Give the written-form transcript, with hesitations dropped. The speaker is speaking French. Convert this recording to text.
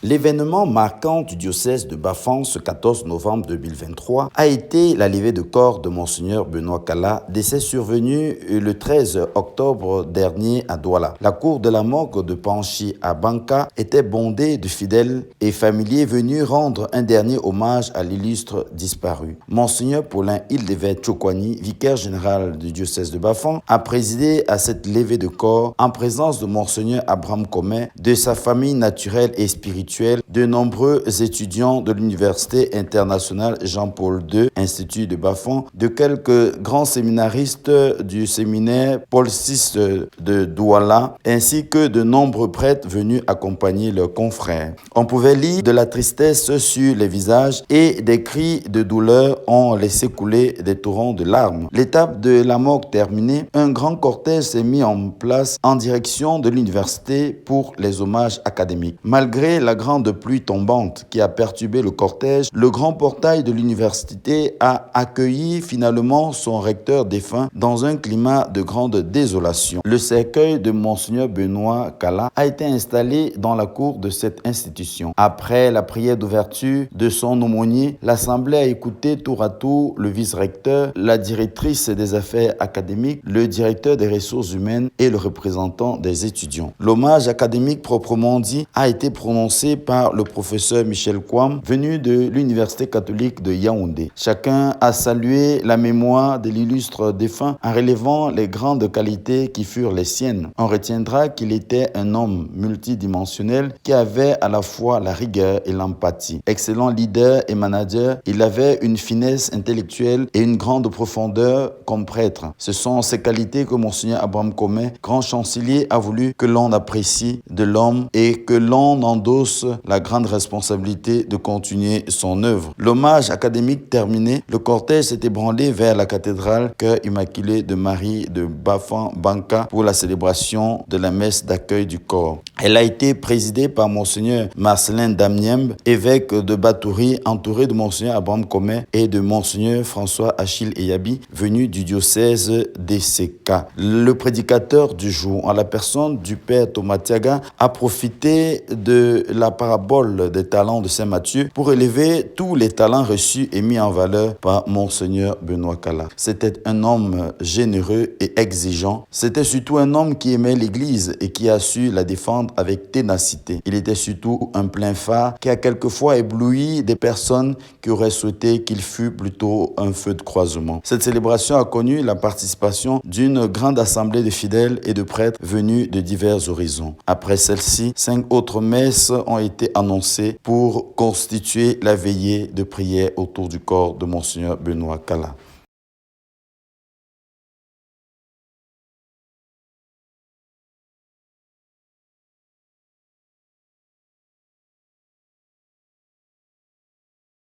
L'événement marquant du diocèse de Bafang ce 14 novembre 2023 a été la levée de corps de Monseigneur Benoît Kala, décès survenu le 13 octobre dernier à Douala. La cour de la morgue de Panchi à Banka était bondée de fidèles et familiers venus rendre un dernier hommage à l'illustre disparu. Monseigneur Paulin Hildevert Tchokwani, vicaire général du diocèse de Bafang, a présidé à cette levée de corps en présence de Monseigneur Abraham Comé, de sa famille naturelle et spirituelle, de nombreux étudiants de l'Université internationale Jean-Paul II, Institut de Bafang, de quelques grands séminaristes du séminaire Paul VI de Douala, ainsi que de nombreux prêtres venus accompagner leurs confrères. On pouvait lire de la tristesse sur les visages et des cris de douleur ont laissé couler des torrents de larmes. L'étape de la morgue terminée, un grand cortège s'est mis en place en direction de l'université pour les hommages académiques. Malgré la grande pluie tombante qui a perturbé le cortège, le grand portail de l'université a accueilli finalement son recteur défunt dans un climat de grande désolation. Le cercueil de Monseigneur Benoît Kala a été installé dans la cour de cette institution. Après la prière d'ouverture de son aumônier, l'Assemblée a écouté tour à tour le vice-recteur, la directrice des affaires académiques, le directeur des ressources humaines et le représentant des étudiants. L'hommage académique proprement dit a été prononcé par le professeur Michel Kwam, venu de l'Université catholique de Yaoundé. Chacun a salué la mémoire de l'illustre défunt en relevant les grandes qualités qui furent les siennes. On retiendra qu'il était un homme multidimensionnel qui avait à la fois la rigueur et l'empathie. Excellent leader et manager, il avait une finesse intellectuelle et une grande profondeur comme prêtre. Ce sont ces qualités que Monseigneur Abraham Comé, grand chancelier, a voulu que l'on apprécie de l'homme et que l'on endosse la grande responsabilité de continuer son œuvre. L'hommage académique terminé, le cortège s'est ébranlé vers la cathédrale Cœur Immaculé de Marie de Bafang Banka pour la célébration de la messe d'accueil du corps. Elle a été présidée par Monseigneur Marcelin Damniembe, évêque de Batouri, entouré de Monseigneur Abraham Comé et de Monseigneur François Achille Eyabi, venu du diocèse d'Esseka. Le prédicateur du jour, en la personne du père Thomas Tiaga, a profité de la parabole des talents de Saint Matthieu pour élever tous les talents reçus et mis en valeur par Monseigneur Benoît Kala. C'était un homme généreux et exigeant. C'était surtout un homme qui aimait l'Église et qui a su la défendre avec ténacité. Il était surtout un plein phare qui a quelquefois ébloui des personnes qui auraient souhaité qu'il fût plutôt un feu de croisement. Cette célébration a connu la participation d'une grande assemblée de fidèles et de prêtres venus de divers horizons. Après celle-ci, 5 autres messes ont été annoncées pour constituer la veillée de prière autour du corps de Monseigneur Benoît Kala.